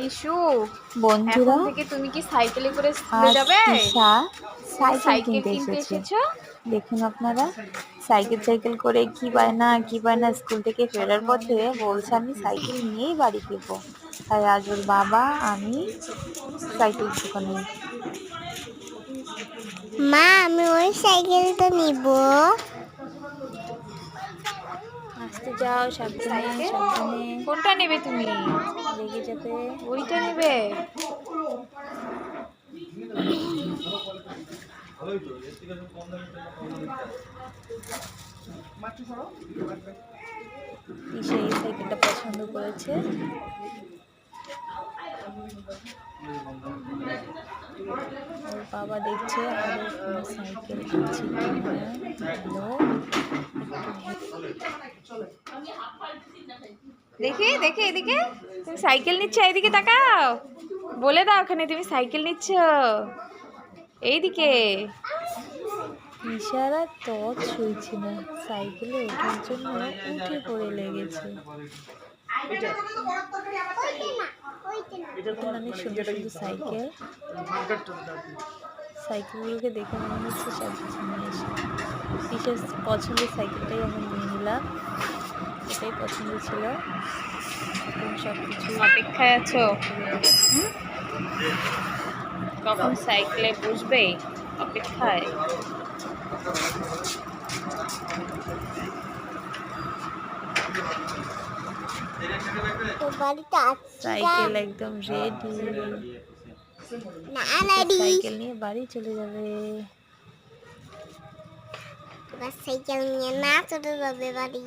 Issue, এখন বন্ধুরা, থেকে তুমি কি সাইকেলে করে স্কুলে আজ যাবে? তিশা তুমি সাইকেল সাইকেল কিনতে কিনতে এসেছে। এসেছো? দেখুন আপনারা, সাইকেল করে কি বায়না স্কুল থেকে ফেরার পথে বলছে আমি সাইকেল নিয়েই বাড়ি ফিরবো। তাই আজ ওর বাবা আমি সাইকেল দোকানে। মা, আমি ওই সাইকেলটা নিব। আসতে যাও, সাবধানে সাইকেল সাবধানে, কোনটা নেবে তুমি? লেগে যাবে। ওইটা নেবে? তিশা এই সাইকেলটা পছন্দ করেছে। ওর বাবা দেখছে আরো কোনো সাইকেল আছে কিনা। ভালো, দেখি দেখি এদিকে, তুমি সাইকেল নিচ্ছ, এইদিকে তাকাও, বলে দাও ওখানে তুমি সাইকেল নিচ্ছ। এইদিকে। ইশারা তৎ সইছে না, সাইকেলে ওঠার জন্য উঠে পড়ে লেগেছে। এখানে অনেক সুন্দর সুন্দর সাইকেল, সাইকেলগুলোকে দেখে মনে হচ্ছে সব কিছু নিয়ে এসে বিশেষ পছন্দের সাইকেলটাই আমরা নিয়ে নিলাম। এটাই পছন্দ ছিল। এখন সব কিছু অপেক্ষায় আছো কখন সাইকেলে বসবে? অপেক্ষায়। তো বাড়িতে সাইকেল একদম রেডি। না রেডি। সাইকেল নিয়ে বাড়ি চলে যাবে। তোমার সাইকেল নিয়ে না চলে যাবে বাড়ি।